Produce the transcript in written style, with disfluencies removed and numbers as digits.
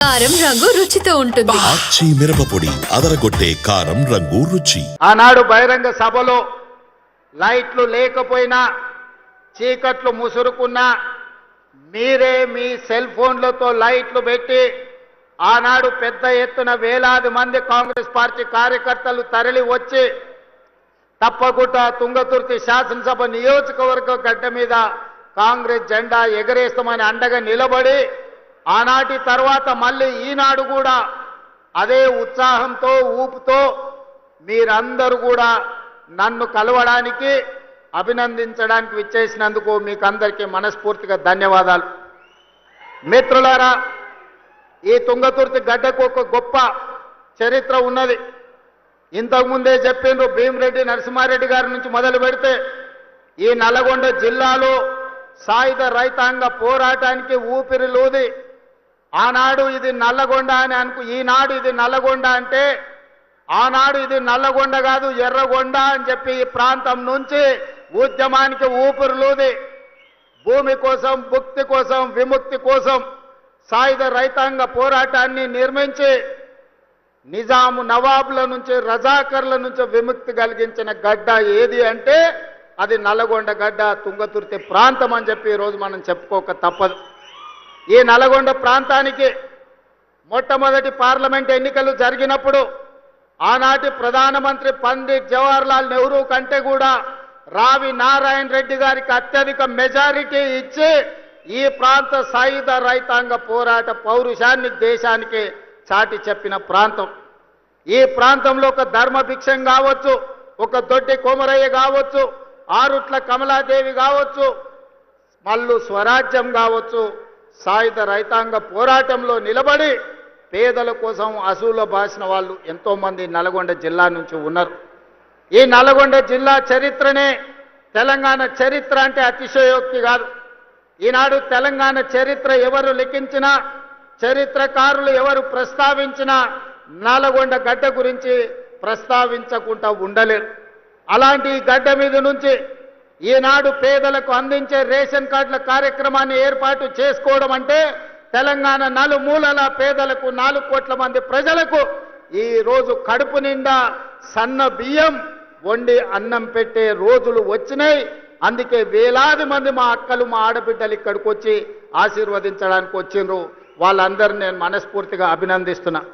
కారం రంగు రుచితో ఉంటుంది. ఆచి మిరపపొడి అదరగొట్టే కారం రంగు రుచి. ఆనాడు బహిరంగ సభలో లైట్లు లేకపోయినా చీకట్లు ముసురుకున్నా మీరే మీ సెల్ ఫోన్లతో లైట్లు పెట్టి ఆనాడు పెద్ద ఎత్తున వేలాది మంది కాంగ్రెస్ పార్టీ కార్యకర్తలు తరలి వచ్చి తప్పకుండా తుంగతుర్తి శాసనసభ నియోజకవర్గ గడ్డ మీద కాంగ్రెస్ జెండా ఎగరేస్తామని అండగా నిలబడి ఆనాటి తర్వాత మళ్ళీ ఈనాడు కూడా అదే ఉత్సాహంతో ఊపుతో మీరందరూ కూడా నన్ను కలవడానికి అభినందించడానికి విచ్చేసినందుకు మీకు అందరికీ మనస్ఫూర్తిగా ధన్యవాదాలు. మిత్రులారా, ఈ తుంగతుర్తి గడ్డకు ఒక గొప్ప చరిత్ర ఉన్నది. ఇంతకుముందే చెప్పిండ్రు, భీమిరెడ్డి నరసింహారెడ్డి గారి నుంచి మొదలు పెడితే ఈ నల్గొండ జిల్లాలో సాయుధ రైతాంగ పోరాటానికి ఊపిరిలూది ఆనాడు ఇది నల్లగొండ అని ఈనాడు ఇది నల్లగొండ అంటే ఆనాడు ఇది నల్లగొండ కాదు ఎర్రగొండ అని చెప్పి ఈ ప్రాంతం నుంచి ఉద్యమానికి ఊపిరిలూది భూమి కోసం, భుక్తి కోసం, విముక్తి కోసం సాయుధ రైతాంగ పోరాటాన్ని నిర్మించి నిజాము నవాబుల నుంచి, రజాకర్ల నుంచి విముక్తి కలిగించిన గడ్డ ఏది అంటే అది నల్లగొండ గడ్డ, తుంగతుర్తి ప్రాంతం అని చెప్పి ఈరోజు మనం చెప్పుకోక తప్పదు. ఈ నల్లగొండ ప్రాంతానికి మొట్టమొదటి పార్లమెంట్ ఎన్నికలు జరిగినప్పుడు ఆనాటి ప్రధానమంత్రి పండిట్ జవహర్లాల్ నెహ్రూ కంటే కూడా రావి నారాయణ రెడ్డి గారికి అత్యధిక మెజారిటీ ఇచ్చి ఈ ప్రాంత సాయుధ రైతాంగ పోరాట పౌరుషాన్ని దేశానికి చాటి చెప్పిన ప్రాంతం. ఈ ప్రాంతంలో ఒక ధర్మభిక్షం కావచ్చు, ఒక దొడ్డి కోమరయ్య కావచ్చు, ఆరుట్ల కమలాదేవి కావచ్చు, మల్లు స్వరాజ్యం కావచ్చు, సాయుధ రైతాంగ పోరాటంలో నిలబడి పేదల కోసం అసూలు బాసిన వాళ్ళు ఎంతోమంది నల్గొండ జిల్లా నుంచి ఉన్నారు. ఈ నల్గొండ జిల్లా చరిత్రనే తెలంగాణ చరిత్ర అంటే అతిశయోక్తి కాదు. ఈనాడు తెలంగాణ చరిత్ర ఎవరు లిఖించినా, చరిత్రకారులు ఎవరు ప్రస్తావించినా నల్గొండ గడ్డ గురించి ప్రస్తావించకుండా ఉండలేరు. అలాంటి ఈ గడ్డ మీద నుంచి ఈనాడు పేదలకు అందించే రేషన్ కార్డుల కార్యక్రమాన్ని ఏర్పాటు చేసుకోవడం అంటే తెలంగాణ నలుమూలల పేదలకు 4 కోట్ల మంది ప్రజలకు ఈ రోజు కడుపు నిండా సన్న బియ్యం వండి అన్నం పెట్టే రోజులు వచ్చినాయి. అందుకే వేలాది మంది మా అక్కలు, మా ఆడబిడ్డలు ఇక్కడికి వచ్చి ఆశీర్వదించడానికి వచ్చిండ్రు. వాళ్ళందరినీ నేను మనస్ఫూర్తిగా అభినందిస్తున్నా.